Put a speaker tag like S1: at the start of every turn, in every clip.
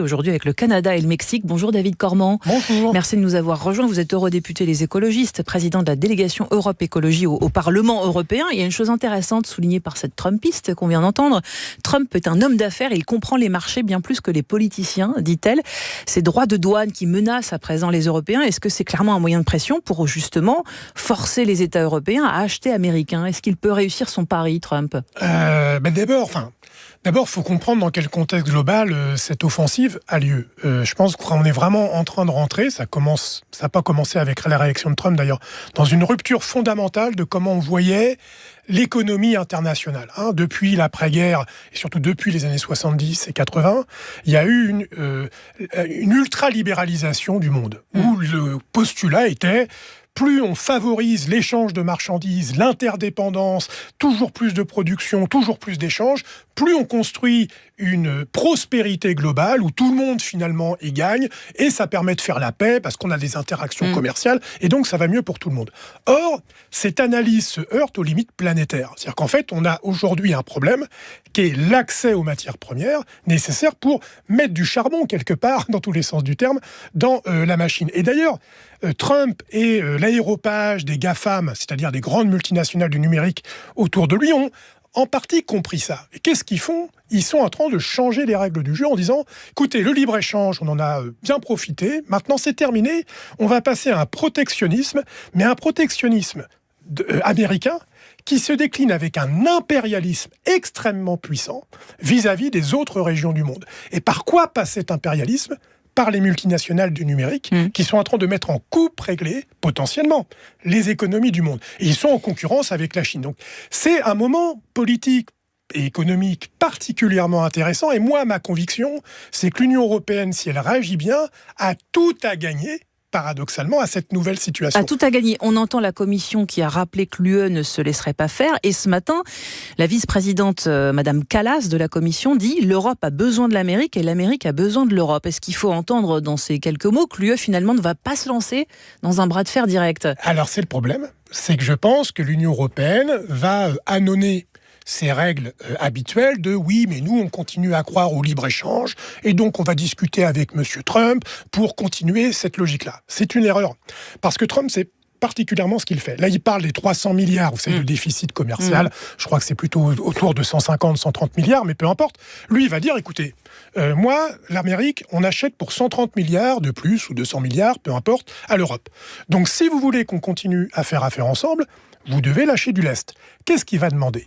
S1: Aujourd'hui avec le Canada et le Mexique. Bonjour David Cormand.
S2: Bonjour.
S1: Merci de nous avoir rejoints. Vous êtes eurodéputé Les Écologistes, président de la délégation Europe Écologie au Parlement européen. Il y a une chose intéressante soulignée par cette Trumpiste qu'on vient d'entendre. Trump est un homme d'affaires, il comprend les marchés bien plus que les politiciens, dit-elle. Ces droits de douane qui menacent à présent les Européens, est-ce que c'est clairement un moyen de pression pour justement forcer les États européens à acheter américain? Est-ce qu'il peut réussir son pari, Trump?
S2: D'abord, il faut comprendre dans quel contexte global cette offensive a lieu. Je pense qu'on est vraiment en train de rentrer, ça n'a pas commencé avec la réélection de Trump d'ailleurs, dans une rupture fondamentale de comment on voyait l'économie internationale. Depuis l'après-guerre, et surtout depuis les années 70 et 80, il y a eu une ultra-libéralisation du monde, où le postulat était: plus on favorise l'échange de marchandises, l'interdépendance, toujours plus de production, toujours plus d'échanges, plus on construit une prospérité globale où tout le monde finalement y gagne, et ça permet de faire la paix parce qu'on a des interactions commerciales, et donc ça va mieux pour tout le monde. Or, cette analyse se heurte aux limites planétaires. C'est-à-dire qu'en fait, on a aujourd'hui un problème qui est l'accès aux matières premières nécessaires pour mettre du charbon quelque part, dans tous les sens du terme, dans la machine. Et d'ailleurs, Trump et l'aéropage des GAFAM, c'est-à-dire des grandes multinationales du numérique autour de lui, ont en partie compris ça. Et qu'est-ce qu'ils font? Ils sont en train de changer les règles du jeu en disant: écoutez, le libre-échange, on en a bien profité, maintenant c'est terminé, on va passer à un protectionnisme, mais un protectionnisme américain qui se décline avec un impérialisme extrêmement puissant vis-à-vis des autres régions du monde. Et par quoi passe cet impérialisme? Par les multinationales du numérique qui sont en train de mettre en coupe réglée, potentiellement, les économies du monde. Et ils sont en concurrence avec la Chine. Donc c'est un moment politique et économique particulièrement intéressant. Et moi, ma conviction, c'est que l'Union européenne, si elle réagit bien, a tout à gagner, paradoxalement, à cette nouvelle situation.
S1: A tout à gagner. On entend la Commission qui a rappelé que l'UE ne se laisserait pas faire. Et ce matin, la vice-présidente Madame Kallas de la Commission dit: l'Europe a besoin de l'Amérique et l'Amérique a besoin de l'Europe. Est-ce qu'il faut entendre dans ces quelques mots que l'UE finalement ne va pas se lancer dans un bras de fer direct?
S2: Alors c'est le problème, c'est que je pense que l'Union européenne va ânonner ces règles habituelles de: oui, mais nous, on continue à croire au libre-échange, et donc on va discuter avec M. Trump pour continuer cette logique-là. C'est une erreur, parce que Trump, c'est particulièrement ce qu'il fait. Là, il parle des 300 milliards, vous savez, de déficit commercial. Je crois que c'est plutôt autour de 150, 130 milliards, mais peu importe. Lui, il va dire: écoutez, moi, l'Amérique, on achète pour 130 milliards de plus, ou 200 milliards, peu importe, à l'Europe. Donc, si vous voulez qu'on continue à faire affaire ensemble, vous devez lâcher du lest. Qu'est-ce qu'il va demander ?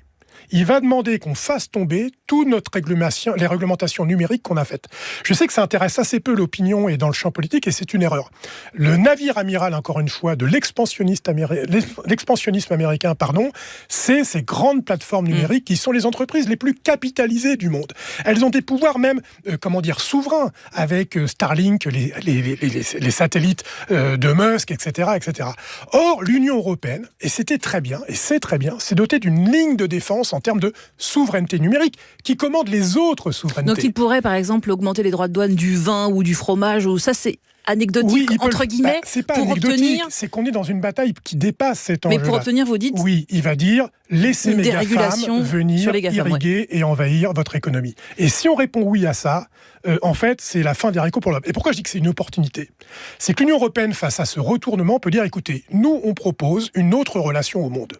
S2: Il va demander qu'on fasse tomber toute les réglementations numériques qu'on a faites. Je sais que ça intéresse assez peu l'opinion et dans le champ politique, et c'est une erreur. Le navire amiral, encore une fois, de l'expansionnisme américain, c'est ces grandes plateformes numériques qui sont les entreprises les plus capitalisées du monde. Elles ont des pouvoirs même, souverains, avec Starlink, les satellites de Musk, etc., etc. Or, l'Union européenne, et c'était très bien, et c'est très bien, s'est dotée d'une ligne de défense en termes de souveraineté numérique qui commande les autres souverainetés.
S1: Donc il pourrait par exemple augmenter les droits de douane du vin ou du fromage, ou ça c'est anecdotique, oui, entre guillemets,
S2: c'est pas
S1: pour
S2: anecdotique,
S1: obtenir...
S2: c'est qu'on est dans une bataille qui dépasse cet enjeu-là.
S1: Mais pour obtenir, vous dites...
S2: Oui, il va dire: laissez mes GAFAM venir irriguer et envahir votre économie. Et si on répond oui à ça, en fait, c'est la fin des haricots pour l'Europe. Et pourquoi je dis que c'est une opportunité? C'est que l'Union européenne, face à ce retournement, peut dire: écoutez, nous, on propose une autre relation au monde,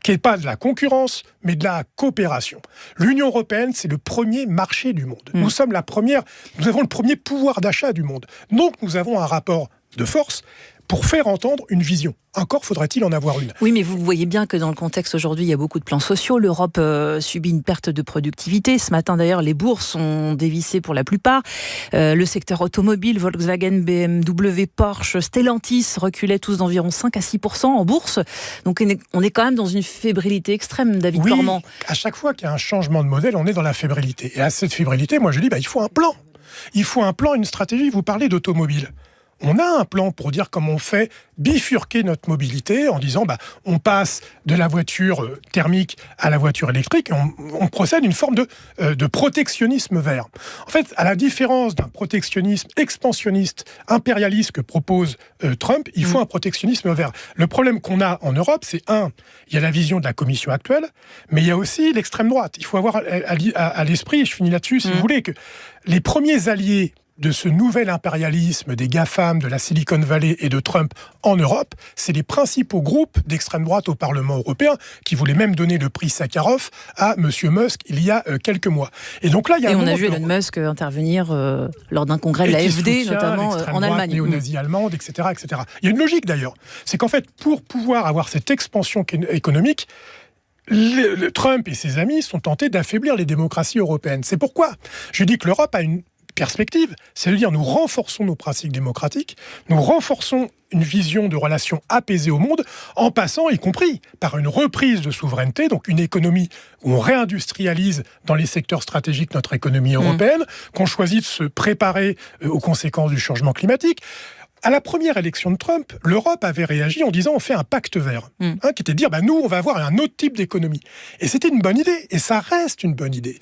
S2: qui n'est pas de la concurrence, mais de la coopération. L'Union européenne, c'est le premier marché du monde. Nous avons le premier pouvoir d'achat du monde. Donc, nous avons un rapport de force pour faire entendre une vision. Encore faudrait-il en avoir une.
S1: Oui, mais vous voyez bien que dans le contexte aujourd'hui, il y a beaucoup de plans sociaux. L'Europe subit une perte de productivité. Ce matin, d'ailleurs, les bourses sont dévissées pour la plupart. Le secteur automobile, Volkswagen, BMW, Porsche, Stellantis reculaient tous d'environ 5 à 6% en bourse. Donc on est quand même dans une fébrilité extrême, David Cormand.
S2: À chaque fois qu'il y a un changement de modèle, on est dans la fébrilité. Et à cette fébrilité, moi je dis, il faut un plan. Il faut un plan, une stratégie. Vous parlez d'automobile. On a un plan pour dire comment on fait bifurquer notre mobilité en disant on passe de la voiture thermique à la voiture électrique et on procède à une forme de protectionnisme vert. En fait, à la différence d'un protectionnisme expansionniste, impérialiste que propose Trump, il faut un protectionnisme vert. Le problème qu'on a en Europe, c'est il y a la vision de la Commission actuelle, mais il y a aussi l'extrême droite. Il faut avoir à l'esprit, et je finis là-dessus si vous voulez, que les premiers alliés de ce nouvel impérialisme des GAFAM, de la Silicon Valley et de Trump en Europe, c'est les principaux groupes d'extrême droite au Parlement européen qui voulaient même donner le prix Sakharov à M. Musk il y a quelques mois. Et donc là, il y a
S1: on a vu Elon Musk intervenir lors d'un congrès de la AfD, notamment en Allemagne.
S2: Néo-nazie allemande, etc., etc. Il y a une logique d'ailleurs. C'est qu'en fait, pour pouvoir avoir cette expansion économique, Trump et ses amis sont tentés d'affaiblir les démocraties européennes. C'est pourquoi je dis que l'Europe a une perspective, c'est de dire nous renforçons nos pratiques démocratiques, nous renforçons une vision de relations apaisées au monde, en passant, y compris, par une reprise de souveraineté, donc une économie où on réindustrialise dans les secteurs stratégiques notre économie européenne, qu'on choisit de se préparer aux conséquences du changement climatique. À la première élection de Trump, l'Europe avait réagi en disant on fait un pacte vert, qui était de dire nous on va avoir un autre type d'économie. Et c'était une bonne idée, et ça reste une bonne idée.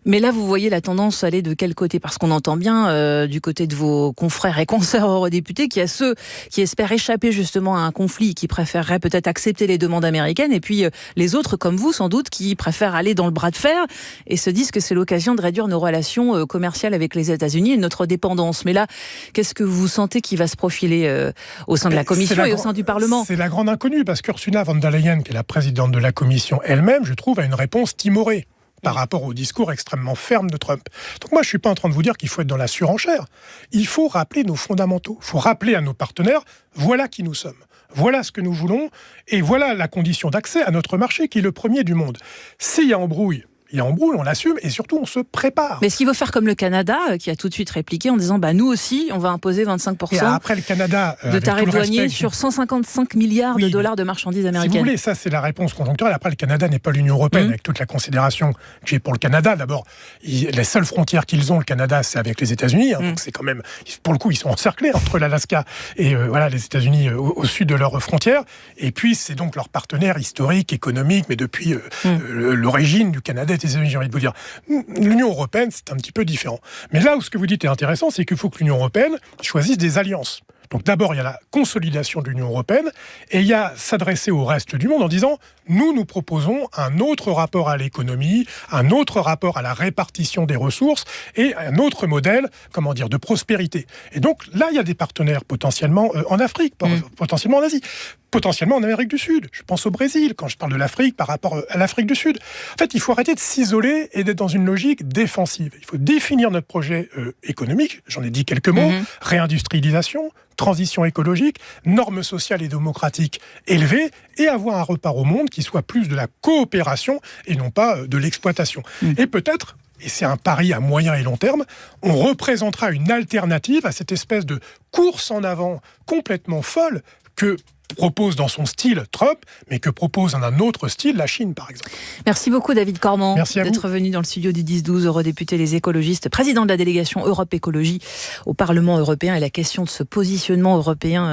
S1: Mais là, vous voyez la tendance aller de quel côté ? Parce qu'on entend bien du côté de vos confrères et consoeurs eurodéputés qu'il y a ceux qui espèrent échapper justement à un conflit, qui préféreraient peut-être accepter les demandes américaines, et puis les autres, comme vous sans doute, qui préfèrent aller dans le bras de fer et se disent que c'est l'occasion de réduire nos relations commerciales avec les États-Unis et notre dépendance. Mais là, qu'est-ce que vous sentez qui va se profiler au sein de la Commission et au sein du Parlement ?
S2: C'est la grande inconnue, parce qu'Ursula von der Leyen, qui est la présidente de la Commission elle-même, je trouve, a une réponse timorée par rapport au discours extrêmement ferme de Trump. Donc moi, je ne suis pas en train de vous dire qu'il faut être dans la surenchère. Il faut rappeler nos fondamentaux. Il faut rappeler à nos partenaires, voilà qui nous sommes. Voilà ce que nous voulons, et voilà la condition d'accès à notre marché, qui est le premier du monde. S'il y a embrouille, on l'assume, et surtout on se prépare.
S1: Mais est-ce qu'il veut faire comme le Canada, qui a tout de suite répliqué en disant nous aussi, on va imposer 25%
S2: et après le Canada,
S1: de tarifs douaniers sur 155 milliards de dollars de marchandises américaines.
S2: Si vous voulez, ça c'est la réponse conjoncturelle. Après, le Canada n'est pas l'Union européenne, avec toute la considération que j'ai pour le Canada. D'abord, les seules frontières qu'ils ont, le Canada, c'est avec les États-Unis. Donc c'est quand même, pour le coup, ils sont encerclés entre l'Alaska et les États-Unis au sud de leurs frontières. Et puis, c'est donc leur partenaire historique, économique, mais depuis l'origine du Canada, j'ai envie de vous dire. L'Union européenne, c'est un petit peu différent. Mais là où ce que vous dites est intéressant, c'est qu'il faut que l'Union européenne choisisse des alliances. Donc d'abord, il y a la consolidation de l'Union européenne, et il y a s'adresser au reste du monde en disant nous proposons un autre rapport à l'économie, un autre rapport à la répartition des ressources et un autre modèle, de prospérité. Et donc là, il y a des partenaires potentiellement en Afrique, potentiellement en Asie, potentiellement en Amérique du Sud. Je pense au Brésil, quand je parle de l'Afrique par rapport à l'Afrique du Sud. En fait, il faut arrêter de s'isoler et d'être dans une logique défensive. Il faut définir notre projet économique, j'en ai dit quelques mots, réindustrialisation, transition écologique, normes sociales et démocratiques élevées, et avoir un repart au monde qui soit plus de la coopération et non pas de l'exploitation. Et peut-être, et c'est un pari à moyen et long terme, on représentera une alternative à cette espèce de course en avant complètement folle que propose dans son style Trump, mais que propose dans un autre style la Chine, par exemple.
S1: Merci beaucoup, David Cormand,
S2: d'être
S1: venu dans le studio du 10-12, eurodéputé Les Écologistes, président de la délégation Europe Écologie au Parlement européen, et la question de ce positionnement européen